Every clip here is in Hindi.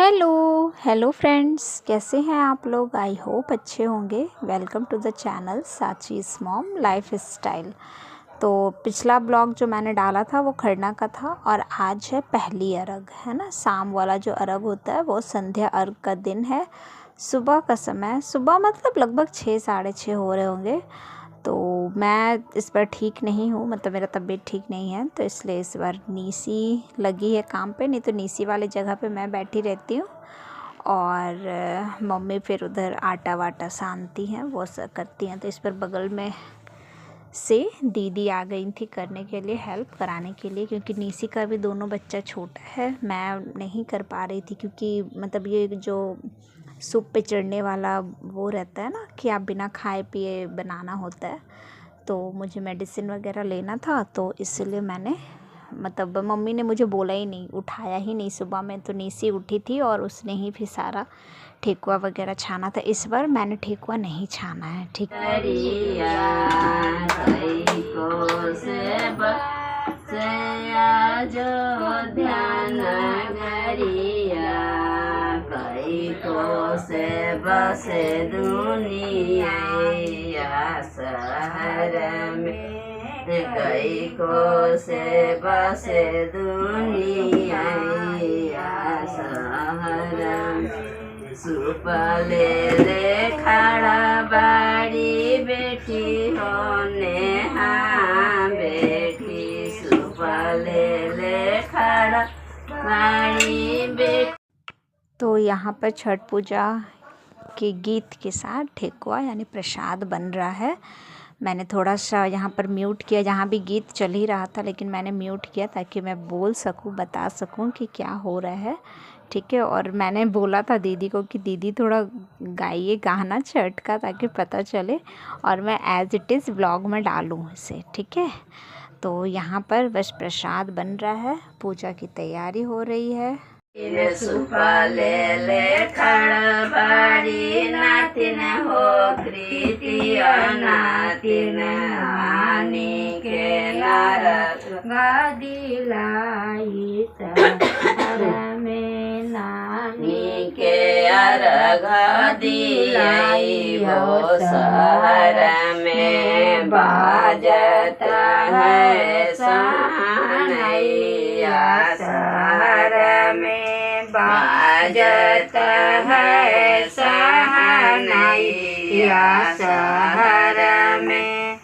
हेलो हेलो फ्रेंड्स, कैसे हैं आप लोग। आई होप अच्छे होंगे। Welcome to the channel Sachi's mom lifestyle. तो पिछला ब्लॉग जो मैंने डाला था वो खरना का था और आज है पहली अर्घ, है ना। शाम वाला जो अर्घ होता है वो संध्या अर्घ का दिन है। सुबह का समय, सुबह मतलब लगभग 6 साढ़े 6 हो रहे होंगे। तो मैं इस बार ठीक नहीं हूँ, मतलब मेरा तबीयत ठीक नहीं है, तो इसलिए इस बार नीसी लगी है काम पे। नहीं तो नीसी वाली जगह पे मैं बैठी रहती हूँ और मम्मी फिर उधर आटा वाटा सानती हैं, वो सब करती हैं। तो इस पर बगल में से दीदी आ गई थी करने के लिए, हेल्प कराने के लिए, क्योंकि नीसी का भी दोनों बच्चा छोटा है। मैं नहीं कर पा रही थी क्योंकि मतलब ये जो सूप पे चढ़ने वाला वो रहता है ना कि आप बिना खाए पिए बनाना होता है, तो मुझे मेडिसिन वगैरह लेना था, तो इसलिए मैंने मतलब मम्मी ने मुझे बोला ही नहीं, उठाया ही नहीं सुबह में। तो नीसी उठी थी और उसने ही फिर सारा ठेकुआ वगैरह छाना था। इस बार मैंने ठेकुआ नहीं छाना है, ठीक। से बसे दुनिया शहर में, कई को से बसे दुनिया शहर में। सुप ले खड़ा बाड़ी बेटी होने, हाँ बेटी सुप ले खड़ा बाड़ी बेटी। तो यहाँ पर छठ पूजा के गीत के साथ ठेकुआ यानी प्रसाद बन रहा है। मैंने थोड़ा सा यहाँ पर म्यूट किया, जहाँ भी गीत चल ही रहा था, लेकिन मैंने म्यूट किया ताकि मैं बोल सकूँ, बता सकूँ कि क्या हो रहा है, ठीक है। और मैंने बोला था दीदी को कि दीदी थोड़ा गाइए गाना छठ का, ताकि पता चले और मैं एज़ इट इज़ ब्लॉग में डालूँ इसे, ठीक है। तो यहाँ पर बस प्रसाद बन रहा है, पूजा की तैयारी हो रही है। सुपाले खड़ बाड़ी नातिन हो कृति नातिन, आनी के नार गादी लाई में, नानी के अर्घ लाई हो शहर में। बाजता है सहनैया शहर में, बाजता है सहनैया शहर में।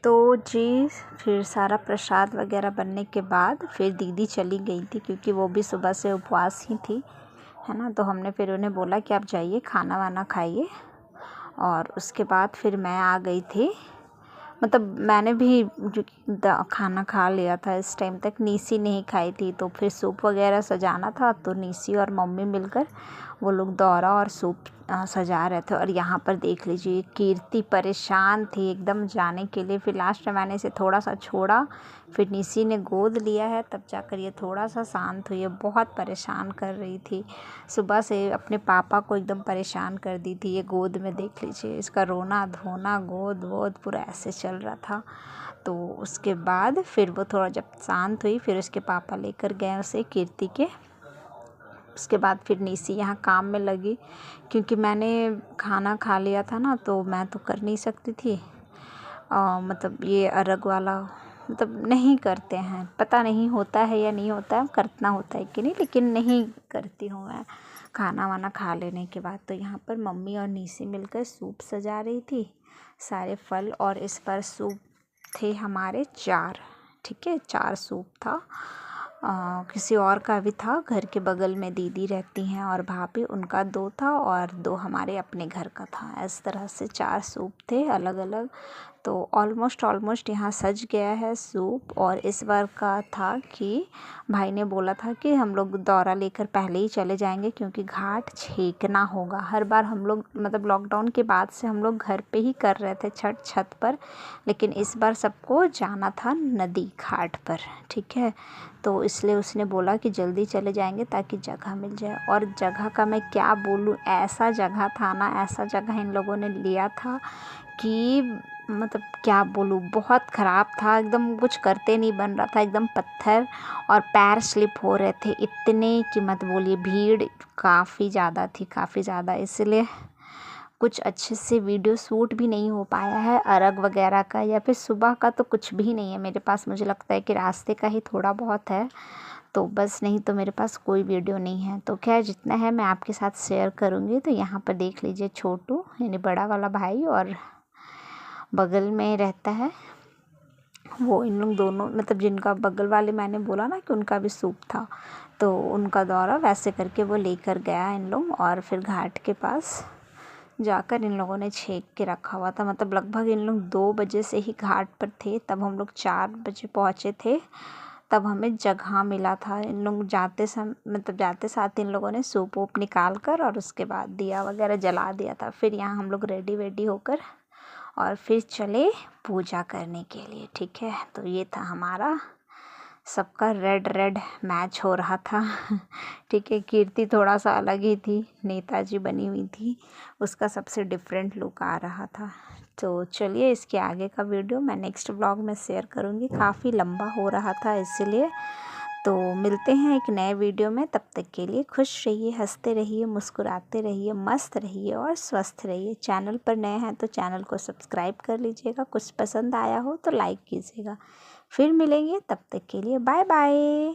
तो जी फिर सारा प्रसाद वगैरह बनने के बाद फिर दीदी चली गई थी, क्योंकि वो भी सुबह से उपवास ही थी, है ना। तो हमने फिर उन्हें बोला कि आप जाइए खाना वाना खाइए, और उसके बाद फिर मैं आ गई थी। मतलब मैंने भी जो खाना खा लिया था इस टाइम तक, नीसी नहीं खाई थी। तो फिर सूप वगैरह सजाना था, तो नीसी और मम्मी मिलकर वो लोग दौरा और सूप सजा रहे थे। और यहाँ पर देख लीजिए कीर्ति परेशान थी एकदम जाने के लिए। फिर लास्ट में मैंने इसे थोड़ा सा छोड़ा, फिर नीसी ने गोद लिया है, तब जाकर ये थोड़ा सा शांत हुई है। बहुत परेशान कर रही थी, सुबह से अपने पापा को एकदम परेशान कर दी थी। ये गोद में देख लीजिए, इसका रोना धोना गोद वोद पूरा ऐसे चल रहा था। तो उसके बाद फिर वो थोड़ा जब शांत हुई, फिर उसके पापा लेकर गए उसे कीर्ति के। उसके बाद फिर नीसी यहाँ काम में लगी, क्योंकि मैंने खाना खा लिया था ना, तो मैं तो कर नहीं सकती थी। मतलब ये अर्घ वाला मतलब नहीं करते हैं, पता नहीं होता है या नहीं होता है, करना होता है कि नहीं, लेकिन नहीं करती हूँ मैं खाना वाना खा लेने के बाद। तो यहाँ पर मम्मी और नीसी मिलकर सूप सजा रही थी, सारे फल, और इस पर सूप थे हमारे 4, ठीक है, 4 सूप था। किसी और का भी था, घर के बगल में दीदी रहती हैं और भाभी, उनका 2 था और 2 हमारे अपने घर का था। इस तरह से 4 सूप थे अलग अलग। तो ऑलमोस्ट यहाँ सज गया है सूप। और इस बार का था कि भाई ने बोला था कि हम लोग दौरा लेकर पहले ही चले जाएंगे, क्योंकि घाट छेकना होगा। हर बार हम लोग मतलब लॉकडाउन के बाद से हम लोग घर पे ही कर रहे थे छठ छत पर, लेकिन इस बार सबको जाना था नदी घाट पर, ठीक है। तो इसलिए उसने बोला कि जल्दी चले जाएंगे ताकि जगह मिल जाए। और जगह का मैं क्या बोलूँ, ऐसा जगह था ना, ऐसा जगह इन लोगों ने लिया था कि मतलब क्या बोलूँ, बहुत ख़राब था, एकदम कुछ करते नहीं बन रहा था, एकदम पत्थर, और पैर स्लिप हो रहे थे इतने कि मत बोलिए। भीड़ काफ़ी ज़्यादा थी, काफ़ी ज़्यादा, इसलिए कुछ अच्छे से वीडियो शूट भी नहीं हो पाया है अर्घ वगैरह का, या फिर सुबह का तो कुछ भी नहीं है मेरे पास। मुझे लगता है कि रास्ते का ही थोड़ा बहुत है, तो बस, नहीं तो मेरे पास कोई वीडियो नहीं है। तो खैर जितना है मैं आपके साथ शेयर करूँगी। तो यहाँ पर देख लीजिए छोटू यानी बड़ा वाला भाई, और बगल में रहता है वो, इन लोग दोनों, मतलब जिनका बगल वाले मैंने बोला ना कि उनका भी सूप था, तो उनका दौरा वैसे करके वो लेकर गया इन लोग, और फिर घाट के पास जाकर इन लोगों ने छेक के रखा हुआ था। मतलब लगभग इन लोग 2 बजे से ही घाट पर थे, तब हम लोग 4 बजे पहुँचे थे, तब हमें जगह मिला था। इन लोग जाते साथ इन लोगों ने सूप वूप निकाल कर, और उसके बाद दिया वगैरह जला दिया था। फिर यहाँ हम लोग रेडी वेडी होकर और फिर चले पूजा करने के लिए। ठीक है, तो ये था हमारा सबका रेड रेड मैच हो रहा था। ठीक है, कीर्ति थोड़ा सा अलग ही थी, नेताजी बनी हुई थी, उसका सबसे डिफरेंट लुक आ रहा था। तो चलिए इसके आगे का वीडियो मैं नेक्स्ट ब्लॉग में शेयर करूँगी, काफ़ी लंबा हो रहा था इसलिए। तो मिलते हैं एक नए वीडियो में, तब तक के लिए खुश रहिए, हंसते रहिए, मुस्कुराते रहिए, मस्त रहिए और स्वस्थ रहिए। चैनल पर नए हैं तो चैनल को सब्सक्राइब कर लीजिएगा, कुछ पसंद आया हो तो लाइक कीजिएगा। फिर मिलेंगे, तब तक के लिए बाय बाय।